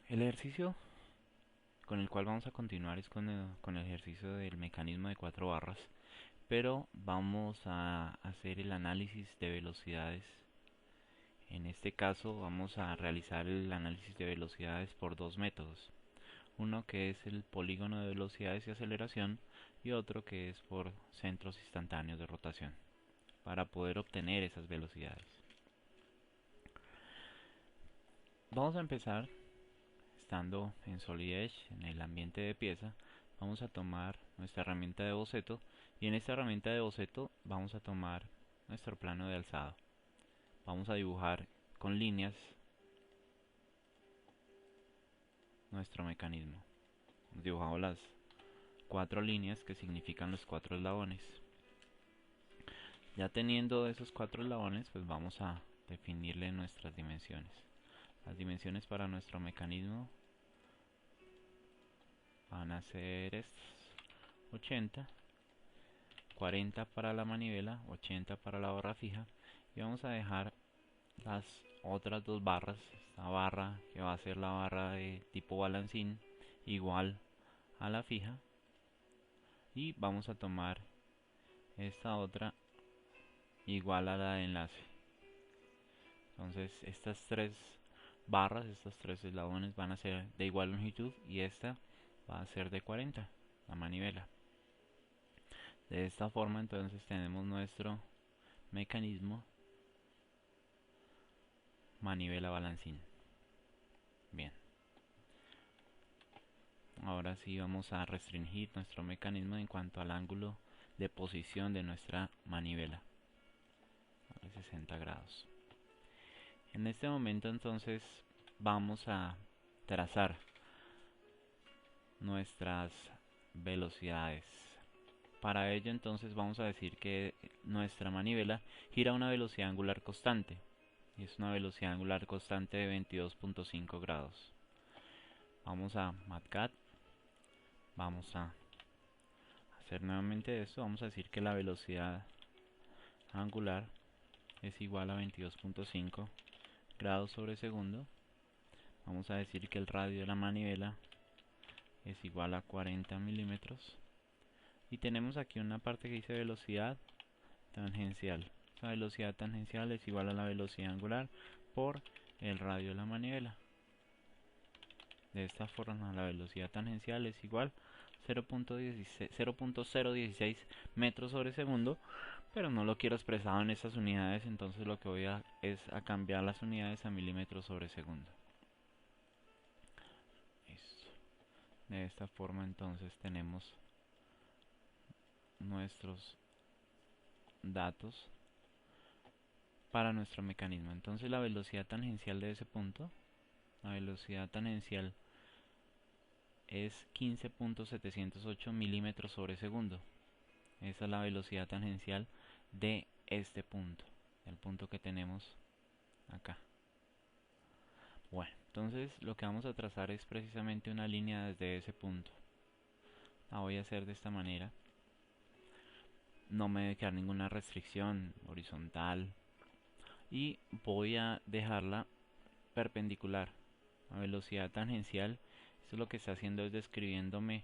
El ejercicio con el cual vamos a continuar es con el ejercicio del mecanismo de cuatro barras, pero vamos a hacer el análisis de velocidades. En este caso vamos a realizar el análisis de velocidades por dos métodos. Uno que es el polígono de velocidades y aceleración y otro que es por centros instantáneos de rotación, para poder obtener esas velocidades. Vamos a empezar estando en Solid Edge, en el ambiente de pieza. Vamos a tomar nuestra herramienta de boceto y en esta herramienta de boceto vamos a tomar nuestro plano de alzado. Vamos a dibujar con líneas nuestro mecanismo. Hemos dibujado las cuatro líneas que significan los cuatro eslabones. Ya teniendo esos cuatro eslabones, pues vamos a definirle nuestras dimensiones. Las dimensiones para nuestro mecanismo van a ser estas: 80, 40 para la manivela, 80 para la barra fija, y vamos a dejar las otras dos barras, esta barra que va a ser la barra de tipo balancín igual a la fija, y vamos a tomar esta otra igual a la de enlace. Entonces estas tres barras, estos tres eslabones van a ser de igual longitud y esta va a ser de 40, la manivela. De esta forma entonces tenemos nuestro mecanismo manivela balancín. Bien, ahora sí vamos a restringir nuestro mecanismo en cuanto al ángulo de posición de nuestra manivela a 60 grados. En este momento entonces vamos a trazar nuestras velocidades. Para ello entonces vamos a decir que nuestra manivela gira a una velocidad angular constante, y es una velocidad angular constante de 22.5 grados. Vamos a MATCAD, vamos a hacer nuevamente esto, vamos a decir que la velocidad angular es igual a 22.5 grados sobre segundo. Vamos a decir que el radio de la manivela es igual a 40 milímetros. Y tenemos aquí una parte que dice velocidad tangencial. La velocidad tangencial es igual a la velocidad angular por el radio de la manivela. De esta forma la velocidad tangencial es igual a 0.016 metros sobre segundo, pero no lo quiero expresado en estas unidades, entonces lo que voy a es a cambiar las unidades a milímetros sobre segundo. Listo. De esta forma entonces tenemos nuestros datos para nuestro mecanismo. Entonces la velocidad tangencial de ese punto, la velocidad tangencial es 15.708 milímetros sobre segundo. Esa es la velocidad tangencial de este punto, el punto que tenemos acá. Bueno, entonces lo que vamos a trazar es precisamente una línea desde ese punto. La voy a hacer de esta manera. No me debe quedar ninguna restricción horizontal y voy a dejarla perpendicular. La velocidad tangencial, esto lo que está haciendo es describiéndome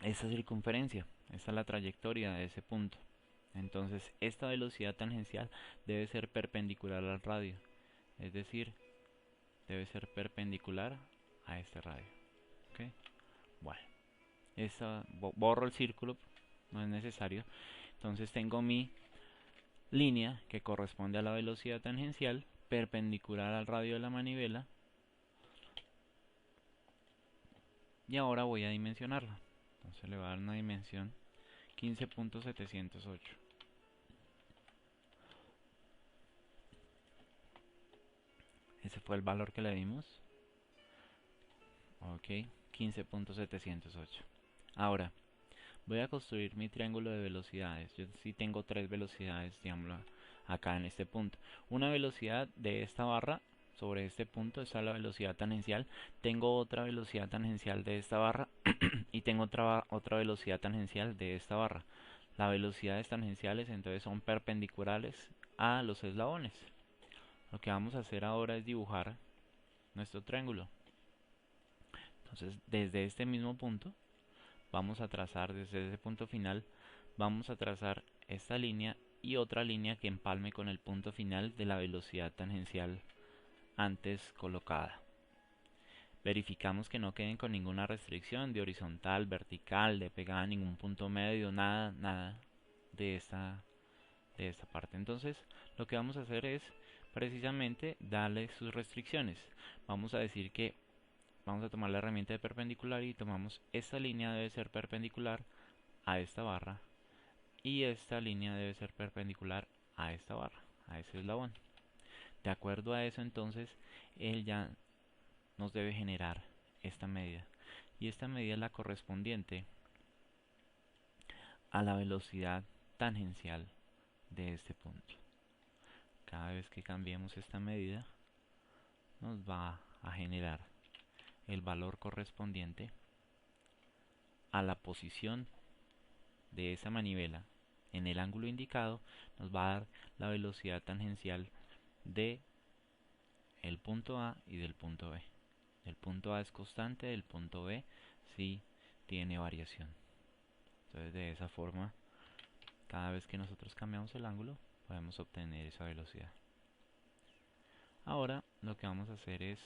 esta circunferencia, esta es la trayectoria de ese punto. Entonces esta velocidad tangencial debe ser perpendicular al radio, es decir, debe ser perpendicular a este radio. ¿Okay? Bueno, borro el círculo, no es necesario. Entonces tengo mi línea que corresponde a la velocidad tangencial perpendicular al radio de la manivela, y ahora voy a dimensionarla. Entonces le voy a dar una dimensión 15.708. Ese fue el valor que le dimos. Ok, 15.708. Ahora voy a construir mi triángulo de velocidades. Yo sí tengo tres velocidades, digamos, acá en este punto. Una velocidad de esta barra sobre este punto está la velocidad tangencial. Tengo otra velocidad tangencial de esta barra y tengo otra velocidad tangencial de esta barra. Las velocidades tangenciales entonces son perpendiculares a los eslabones. Lo que vamos a hacer ahora es dibujar nuestro triángulo. Entonces, desde este mismo punto, vamos a trazar, desde ese punto final, vamos a trazar esta línea y otra línea que empalme con el punto final de la velocidad tangencial antes colocada. Verificamos que no queden con ninguna restricción de horizontal, vertical, de pegada a ningún punto medio, nada de esta parte. Entonces, lo que vamos a hacer es precisamente darle sus restricciones. Vamos a decir que vamos a tomar la herramienta de perpendicular y tomamos esta línea debe ser perpendicular a esta barra y esta línea debe ser perpendicular a esta barra, a ese eslabón. De acuerdo a eso, entonces, él ya nos debe generar esta medida. Y esta medida es la correspondiente a la velocidad tangencial de este punto. Cada vez que cambiemos esta medida, nos va a generar el valor correspondiente a la posición de esa manivela en el ángulo indicado. Nos va a dar la velocidad tangencial de el punto A y del punto B. El punto A es constante, del punto B sí tiene variación. Entonces, de esa forma, cada vez que nosotros cambiamos el ángulo, podemos obtener esa velocidad. Ahora lo que vamos a hacer es,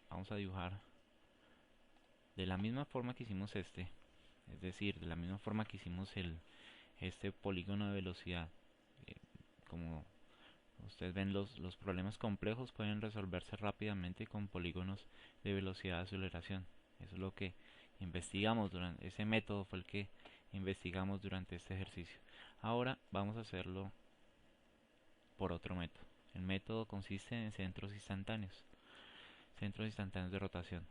vamos a dibujar de la misma forma que hicimos es decir, de la misma forma que hicimos este polígono de velocidad. Como ustedes ven, los problemas complejos pueden resolverse rápidamente con polígonos de velocidad de aceleración. Eso es lo que investigamos durante ese método, fue el que investigamos durante este ejercicio. Ahora vamos a hacerlo por otro método. El método consiste en centros instantáneos de rotación.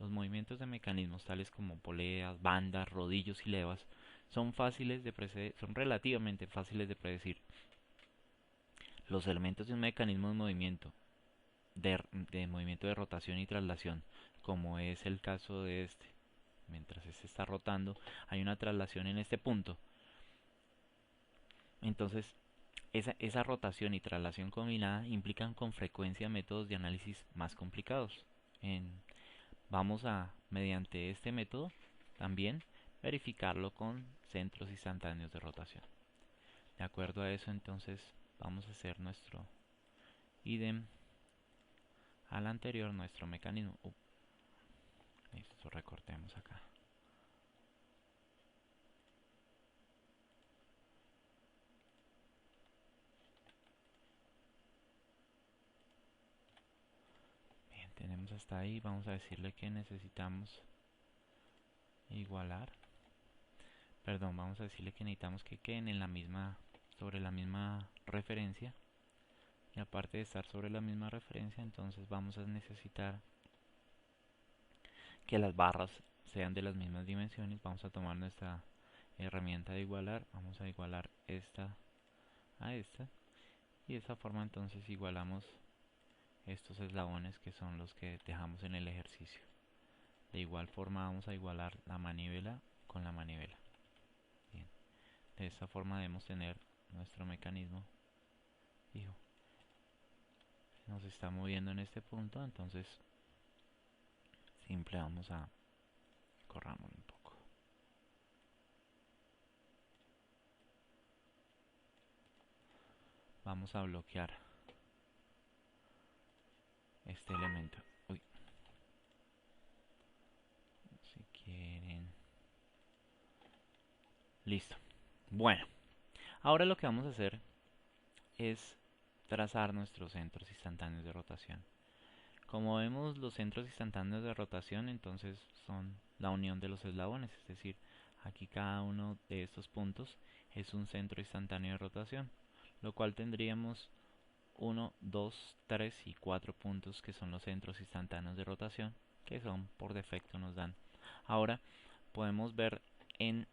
Los movimientos de mecanismos tales como poleas, bandas, rodillos y levas son relativamente fáciles de predecir. Los elementos de un mecanismo de movimiento de rotación y traslación, como es el caso de este, mientras este está rotando, hay una traslación en este punto. Entonces, esa rotación y traslación combinada implican con frecuencia métodos de análisis más complicados. Vamos a, mediante este método, también verificarlo con centros instantáneos de rotación. De acuerdo a eso, entonces, vamos a hacer nuestro idem al anterior, nuestro mecanismo. Listo, recortemos acá. Bien, tenemos hasta ahí. Vamos a decirle que necesitamos igualar. Perdón, vamos a decirle que necesitamos que queden en la misma, sobre la misma referencia. Y aparte de estar sobre la misma referencia, entonces vamos a necesitar que las barras sean de las mismas dimensiones. Vamos a tomar nuestra herramienta de igualar, vamos a igualar esta a esta y de esa forma entonces igualamos estos eslabones que son los que dejamos en el ejercicio. De igual forma vamos a igualar la manivela con la manivela. Bien. De esta forma debemos tener nuestro mecanismo. Fijo, nos está moviendo en este punto, entonces simple vamos a corramos un poco. Vamos a bloquear este elemento. Uy. Si quieren. Listo. Bueno, ahora lo que vamos a hacer es trazar nuestros centros instantáneos de rotación. Como vemos, los centros instantáneos de rotación entonces son la unión de los eslabones, es decir, aquí cada uno de estos puntos es un centro instantáneo de rotación, lo cual tendríamos 1, 2, 3 y 4 puntos que son los centros instantáneos de rotación, que son por defecto nos dan. Ahora podemos ver en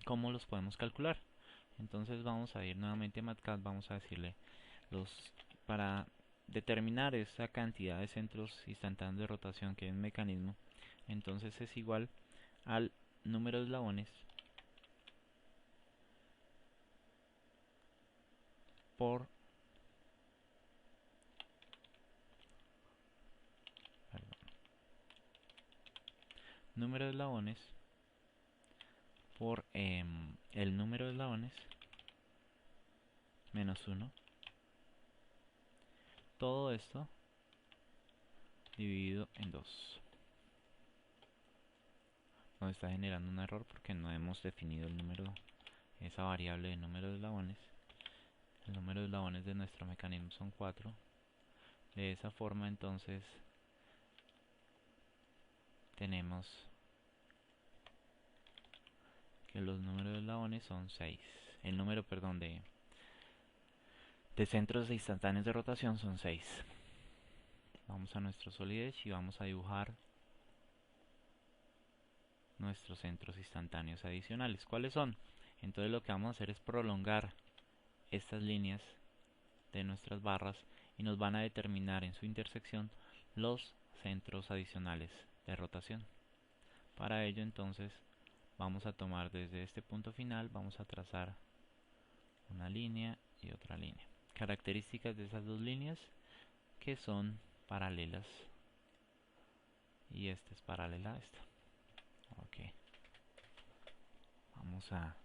cómo los podemos calcular. Entonces vamos a ir nuevamente a MATCAD, vamos a decirle para determinar esa cantidad de centros instantáneos de rotación que hay en el mecanismo, entonces es igual al número de eslabones por número de eslabones por el número de eslabones menos 1. Todo esto dividido en 2. Nos está generando un error porque no hemos definido el número, esa variable de número de eslabones. El número de eslabones de nuestro mecanismo son 4. De esa forma entonces tenemos que los números de eslabones son 6. El número, perdón, de centros instantáneos de rotación son 6. Vamos a nuestro Solid Edge y vamos a dibujar nuestros centros instantáneos adicionales. ¿Cuáles son? Entonces lo que vamos a hacer es prolongar estas líneas de nuestras barras y nos van a determinar en su intersección los centros adicionales de rotación. Para ello entonces vamos a tomar desde este punto final, vamos a trazar una línea y otra línea. Características de esas dos líneas que son paralelas y esta es paralela a esta. Ok, vamos a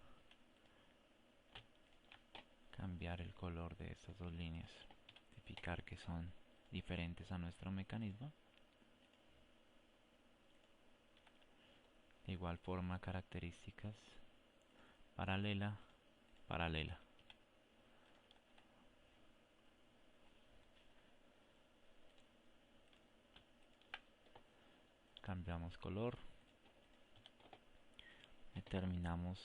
cambiar el color de estas dos líneas, indicar que son diferentes a nuestro mecanismo. De igual forma, características paralela, paralela. Cambiamos color, determinamos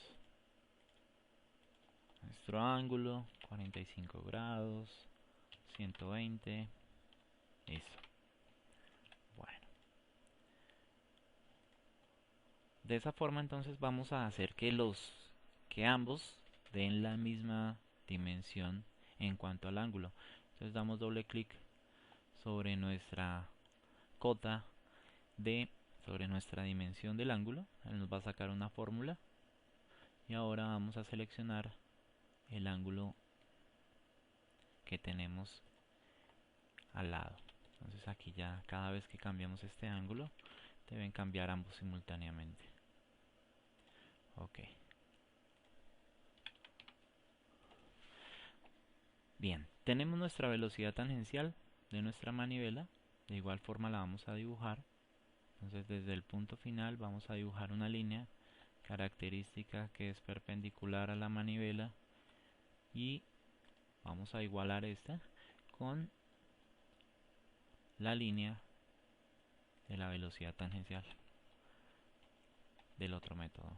nuestro ángulo, 45 grados, 120, listo. Bueno, de esa forma entonces vamos a hacer que ambos den la misma dimensión en cuanto al ángulo. Entonces damos doble clic sobre nuestra cota sobre nuestra dimensión del ángulo. Él nos va a sacar una fórmula y ahora vamos a seleccionar el ángulo que tenemos al lado. Entonces aquí ya cada vez que cambiamos este ángulo deben cambiar ambos simultáneamente. Ok. Bien, tenemos nuestra velocidad tangencial de nuestra manivela. De igual forma la vamos a dibujar. Entonces desde el punto final vamos a dibujar una línea característica que es perpendicular a la manivela y vamos a igualar esta con la línea de la velocidad tangencial del otro método.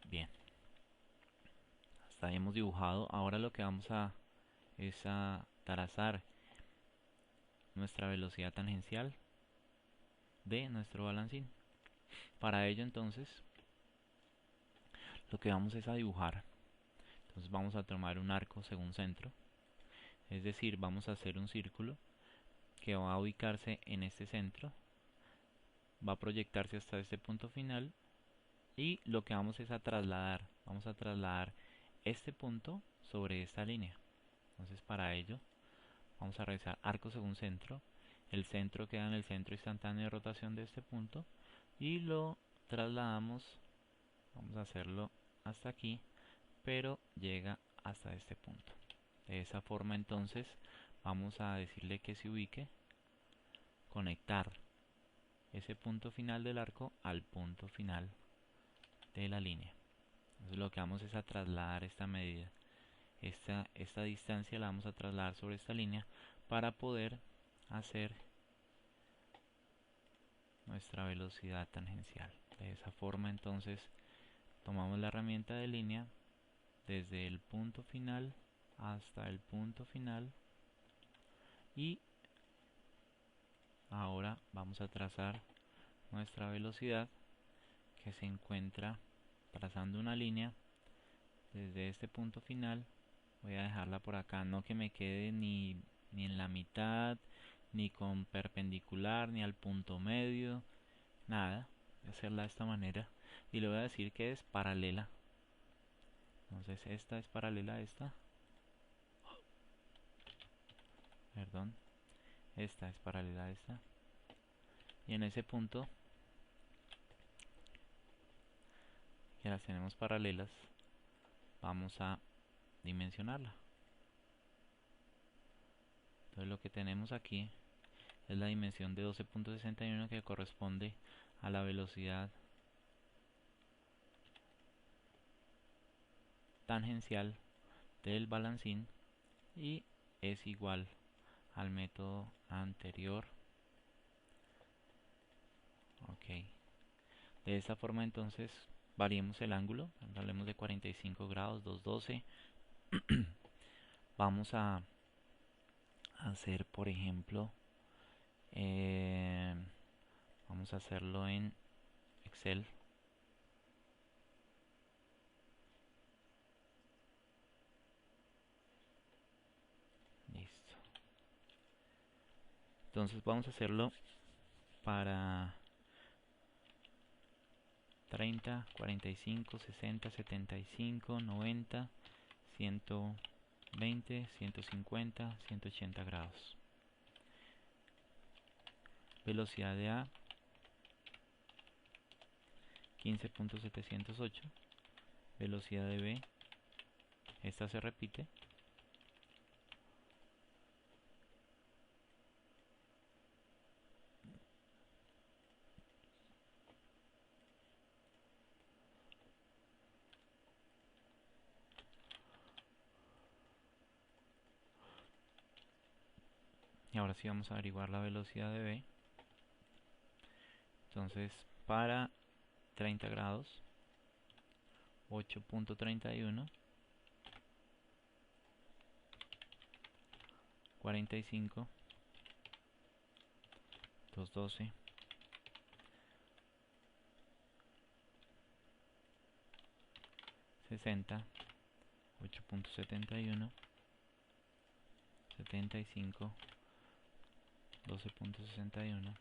Bien, hasta ahí hemos dibujado. Ahora lo que vamos a es a trazar nuestra velocidad tangencial de nuestro balancín. Para ello entonces lo que vamos es a dibujar. Entonces vamos a tomar un arco según centro, es decir, vamos a hacer un círculo que va a ubicarse en este centro, va a proyectarse hasta este punto final y lo que vamos es a trasladar, vamos a trasladar este punto sobre esta línea. Entonces para ello vamos a realizar arco según centro, el centro queda en el centro instantáneo de rotación de este punto y lo trasladamos, vamos a hacerlo hasta aquí, pero llega hasta este punto. De esa forma entonces vamos a decirle que se ubique, conectar ese punto final del arco al punto final de la línea. Entonces lo que vamos es a trasladar esta medida, esta distancia la vamos a trasladar sobre esta línea para poder hacer nuestra velocidad tangencial. De esa forma entonces tomamos la herramienta de línea desde el punto final hasta el punto final y ahora vamos a trazar nuestra velocidad que se encuentra trazando una línea desde este punto final. Voy a dejarla por acá, no que me quede ni en la mitad, ni con perpendicular, ni al punto medio, nada. Voy a hacerla de esta manera y le voy a decir que es paralela. Entonces esta es paralela a esta, perdón, esta es paralela a esta Y en ese punto, que las tenemos paralelas, vamos a dimensionarla. Entonces lo que tenemos aquí es la dimensión de 12.61 que corresponde a la velocidad tangencial del balancín y es igual al método anterior. Ok, de esta forma entonces variemos el ángulo, hablemos de 45 grados, 212. Vamos a hacer, por ejemplo, vamos a hacerlo en Excel. Listo. Entonces vamos a hacerlo para 30, 45, 60, 75, 90, 120, 150, 180 grados. Velocidad de A 15.708. Velocidad de B, esta se repite. Y ahora sí vamos a averiguar la velocidad de B. Entonces, para 30 grados, 8.31, 45, 212, 60, 8.71, 75, 12.61,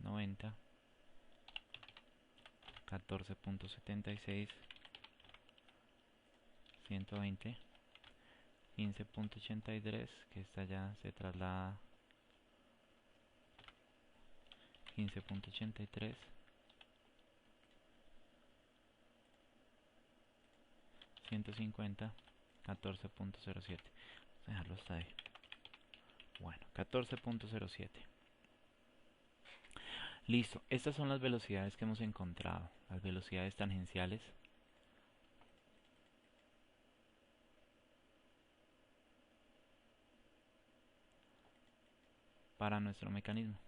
90, 14.76, 120, 15.83, que esta ya se traslada, 15.83, 150, 14.07. Vamos a dejarlo hasta ahí. Bueno, 14.07. Listo, estas son las velocidades que hemos encontrado, las velocidades tangenciales para nuestro mecanismo.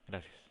Gracias.